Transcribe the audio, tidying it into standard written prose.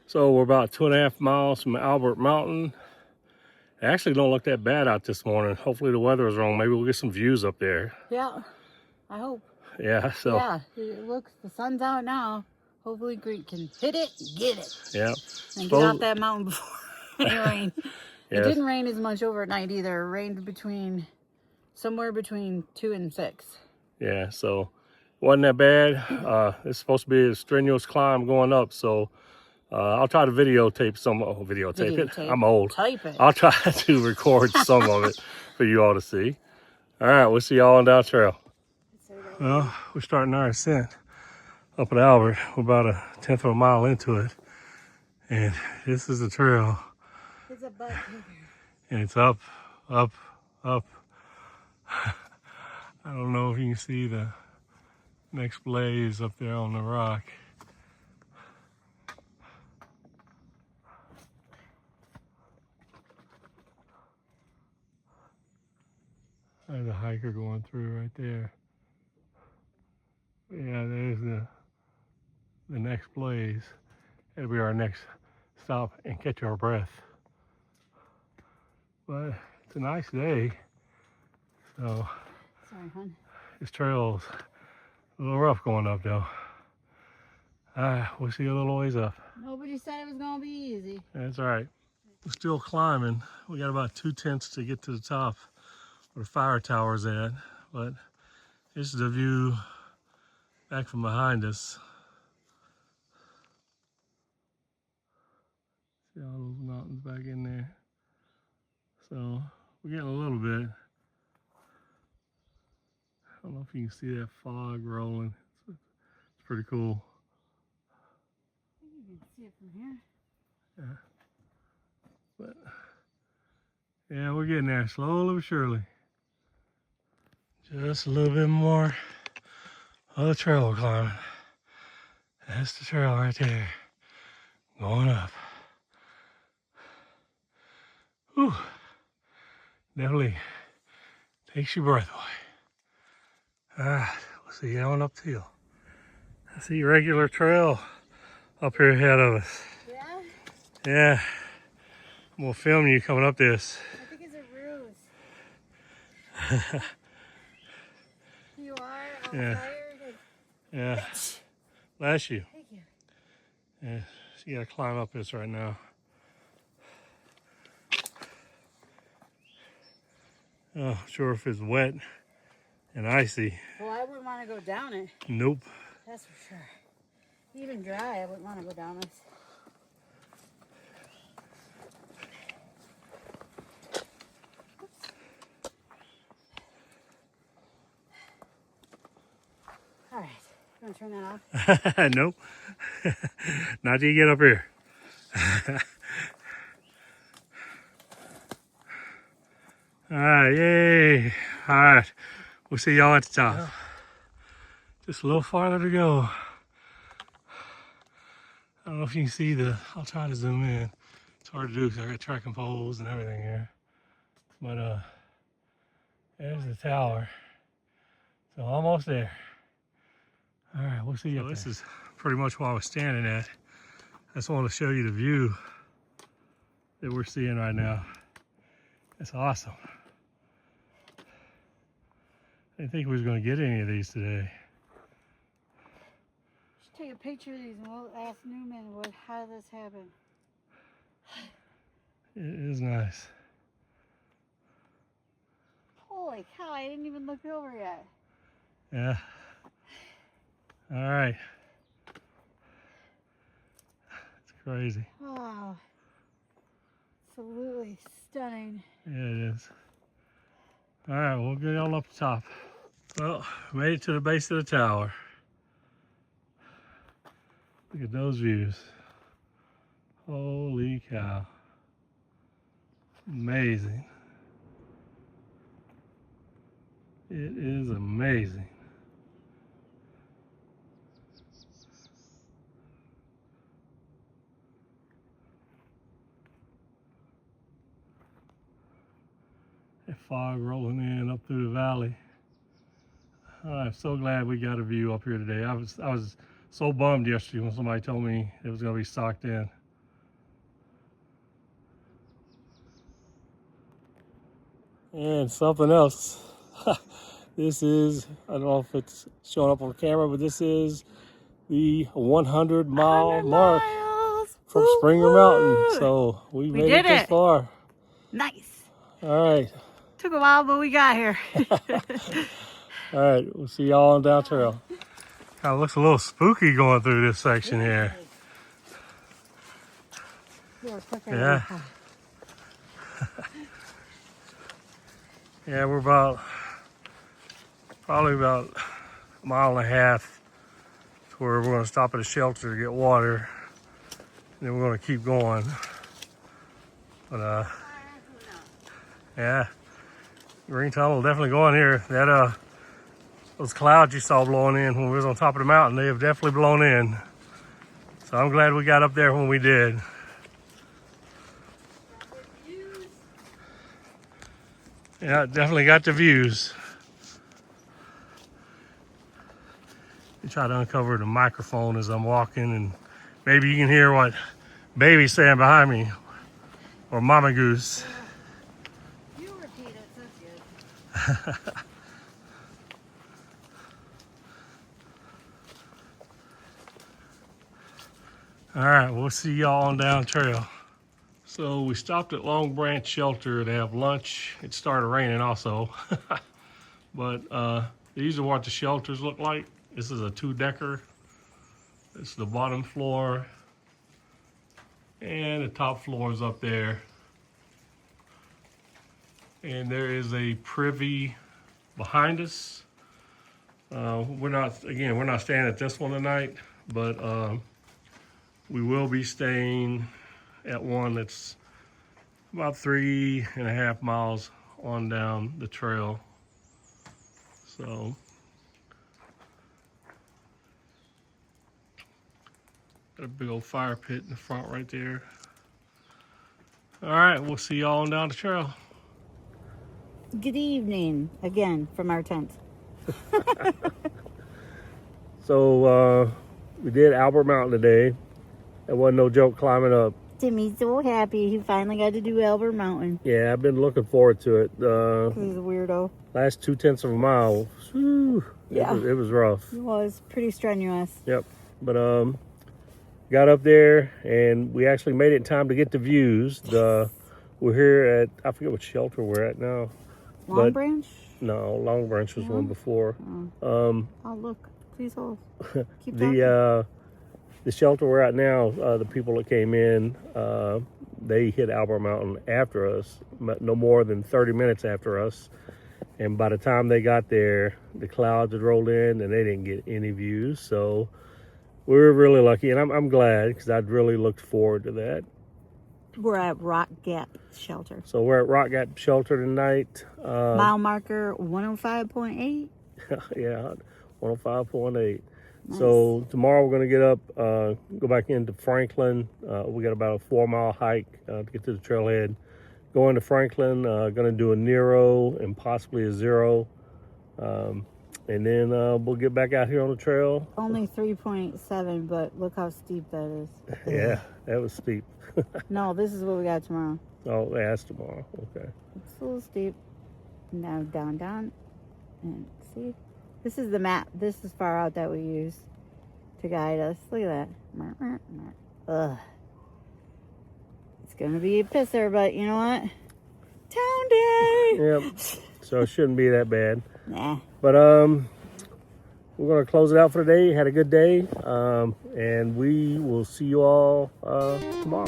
So we're about 2.5 miles from Albert Mountain. It actually don't look that bad out this morning. Hopefully the weather is wrong. Maybe we'll get some views up there. Yeah, I hope. Yeah, so. Yeah, it looks, the sun's out now. Hopefully Greek can hit it, get it. Yeah. And get off that mountain before it rained. It Yes. didn't rain as much overnight either. It rained somewhere between 2 and 6. Yeah, so wasn't that bad. It's supposed to be a strenuous climb going up, so I'll try to videotape some. Videotape it. I'm old. Type it. I'll try to record some of it for you all to see. All right, we'll see y'all on down trail. Well, we're starting our ascent up at Albert. We're about 1/10 of a mile into it, and this is the trail. It's a butt kicker. And it's up, up, up. I don't know if you can see the next blaze up there on the rock. There's a hiker going through right there. Yeah, there's the next blaze. It'll be our next stop and catch our breath. But it's a nice day. So sorry, hon. This trail's a little rough going up though. We'll see you a little ways up. Nobody said it was gonna be easy. That's all right. We're still climbing. We got about 2/10 to get to the top where the fire tower's at, but this is the view back from behind us. See all those mountains back in there. So we're getting a little bit. I don't know if you can see that fog rolling. It's pretty cool. I think you can see it from here. Yeah. But yeah, we're getting there slowly but surely. Just a little bit more of the trail climbing. That's the trail right there. Going up. Whew. Definitely takes your breath away. We'll see you on up the hill. I see regular trail up here ahead of us. Yeah? Yeah. I'm gonna film you coming up this. I think it's a ruse. You are all Yeah. tired. Yeah. Bless you. Thank you. Yeah. So you gotta climb up this right now. Oh, sure if it's wet and icy. Well, I wouldn't want to go down it. Nope. That's for sure. Even dry, I wouldn't want to go down this. All right, you want to turn that off? Nope. Not till you get up here. All right, yay. All right, we'll see y'all at the top. Yeah. Just a little farther to go. I don't know if you can see I'll try to zoom in. It's hard to do because I got tracking poles and everything here. But there's the tower. So almost there. All right, we'll see you up there. This is pretty much where I was standing at. I just wanted to show you the view that we're seeing right now. It's awesome. I didn't think we was going to get any of these today. Just take a picture of these and we'll ask Newman how this happened. It is nice. Holy cow, I didn't even look over yet. Yeah. All right. It's crazy. Wow. Absolutely stunning. Yeah, it is. All right, we'll get on up the top. Well, made it to the base of the tower. Look at those views. Holy cow. Amazing. It is amazing. That fog rolling in up through the valley. I'm so glad we got a view up here today. I was so bummed yesterday when somebody told me it was going to be socked in. And something else. This is, I don't know if it's showing up on camera, but this is the 100-mile mark miles. from Woo Springer woo. Mountain. So we made it did this it. far. Nice. All right. Took a while, but we got here. All right. We'll see y'all on down trail. Kind of looks a little spooky going through this section here. Yeah. Yeah, we're probably about a mile and a half to where we're going to stop at a shelter to get water. And then we're going to keep going. But yeah, green tunnel definitely going here. That those clouds you saw blowing in when we was on top of the mountain, they have definitely blown in. So I'm glad we got up there when we did. Yeah, definitely got the views. I try to uncover the microphone as I'm walking, and maybe you can hear what baby's saying behind me, or Mama Goose. You repeat it, that's good. All right, we'll see y'all on down trail. So we stopped at Long Branch Shelter to have lunch. It started raining also. But these are what the shelters look like. This is a 2-decker. This is the bottom floor. And the top floor is up there. And there is a privy behind us. We're not staying at this one tonight, but we will be staying at one that's about 3.5 miles on down the trail. So got a big old fire pit in the front right there. All right, we'll see y'all on down the trail. Good evening again from our tent. So we did Albert Mountain today. It wasn't no joke climbing up. Timmy's so happy he finally got to do Albert Mountain. Yeah, I've been looking forward to it. He's a weirdo. Last 0.2 of a mile, whew, Yeah. it was rough. It was pretty strenuous. Yep, but got up there and we actually made it in time to get the views. We're here at, I forget what shelter we're at now. Long Branch? No, Long Branch was one before. Oh, look, please hold. Keep talking. The shelter we're at now, the people that came in, they hit Albert Mountain after us, no more than 30 minutes after us. And by the time they got there, the clouds had rolled in and they didn't get any views. So we were really lucky, and I'm glad, because I'd really looked forward to that. We're at Rock Gap Shelter. So we're at Rock Gap Shelter tonight. Mile marker 105.8. Yeah, 105.8. Nice. So tomorrow we're going to get up, go back into Franklin. We got about a 4-mile hike to get to the trailhead. Going to Franklin, going to do a Nero and possibly a Zero. And then we'll get back out here on the trail. Only 3.7, but look how steep that is. Yeah, that was steep. No, this is what we got tomorrow. Oh, that's tomorrow. Okay. It's a little steep. Now down. And see? This is the map. This is far out that we use to guide us. Look at that. Ugh. It's going to be a pisser, but you know what? Town day! Yep. So it shouldn't be that bad. Nah. But we're going to close it out for today. Had a good day. And we will see you all tomorrow.